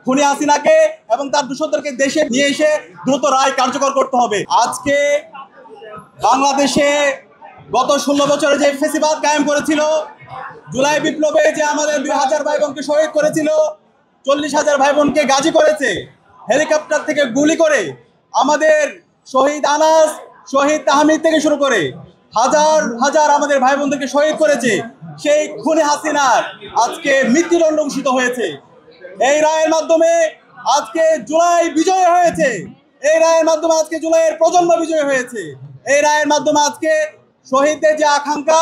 খুনি হাসিনাকে এবং তার দূষণদেরকে দেশে নিয়ে এসে দ্রুত রায় কার্যকর করতে হবে। আজকে বাংলাদেশে গত 16 বছরে যে ফেসিবাদ কায়েম করেছিল, জুলাই বিপ্লবে যে আমাদের 2000 ভাই বোনকে শহীদ করেছিল, 40,000 ভাই বোনকে গাজী করেছে, হেলিকপ্টার থেকে গুলি করে আমাদের শহীদ আনাস, শহীদ তাহমিদ থেকে শুরু করে হাজার হাজার আমাদের ভাই বোনদেরকে শহীদ করেছে, সেই খুনি হাসিনার আজকে মৃত্যুদণ্ড ঘোষিত হয়েছে। এই রায়ের মাধ্যমে আজকে জুলাই বিজয় হয়েছে। এই রায়ের মাধ্যমে আজকে জুলাইয়ের প্রজন্ম বিজয় হয়েছে। এই রায়ের মাধ্যমে আজকে শহীদদের যে আকাঙ্ক্ষা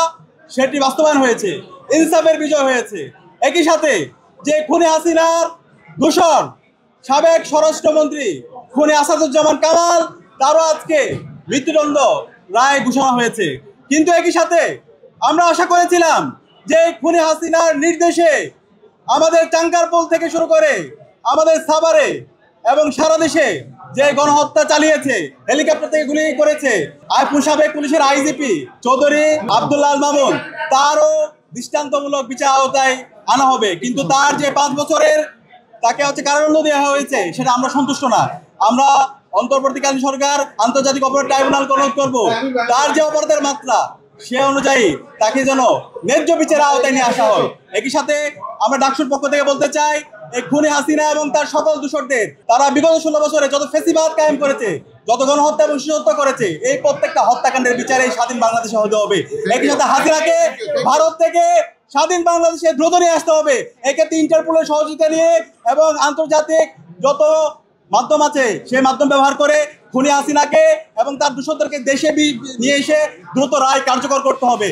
সেটি বাস্তবায়ন হয়েছে, ইনসাফের বিজয় হয়েছে। একই সাথে যে খুনি হাসিনার দূষণ, সাবেক স্বরাষ্ট্রমন্ত্রী খুনি আসাদুজ্জামান কামাল, তারও আজকে মৃত্যুদণ্ড রায় ঘোষণা হয়েছে। কিন্তু একই সাথে আমরা আশা করেছিলাম যে খুনি হাসিনার নির্দেশে আমাদের টাঙ্গারপোল থেকে শুরু করে আমাদের সাভারে এবং সারা দেশে যে গণহত্যা চালিয়েছে, হেলিকপ্টার থেকে গুলি করেছে সাবেক পুলিশের আইজিপি চৌধুরী আব্দুল্লাহ আল মামুন, তারও দৃষ্টান্তমূলক বিচার আওতায় আনা হবে। কিন্তু তার যে 5 বছরের তাকে কারাদণ্ড দেওয়া হয়েছে, সেটা আমরা সন্তুষ্ট না। আমরা অন্তর্বর্তীকালীন সরকার আন্তর্জাতিক অপরাধ ট্রাইব্যুনাল অনুরোধ করব, তার যে অপরাধের মাত্রা সে অনুযায়ী তাকে যেন ন্যায্য বিচারের আওতায় নিয়ে আসা হয়। একই সাথে আমরা ডাকসুর পক্ষ থেকে বলতে চাই, এই খুনি হাসিনা এবং তার সকল দূষরদের, তারা বিগত 16 বছরে যত ফেসিবাদ কায়েম করেছে, যত গণহত্যা এবং শিশুহত্যা করেছে, এই প্রত্যেকটা হত্যাকাণ্ডের বিচারে স্বাধীন বাংলাদেশে হতে হবে। একই সাথে হাসিনাকে ভারত থেকে স্বাধীন বাংলাদেশে দ্রুত নিয়ে আসতে হবে। এক্ষেত্রে ইন্টারপোলের সহযোগিতা নিয়ে এবং আন্তর্জাতিক যত মাধ্যম আছে সেই মাধ্যম ব্যবহার করে খুনি হাসিনাকে এবং তার দূষণদেরকে দেশে নিয়ে এসে দ্রুত রায় কার্যকর করতে হবে।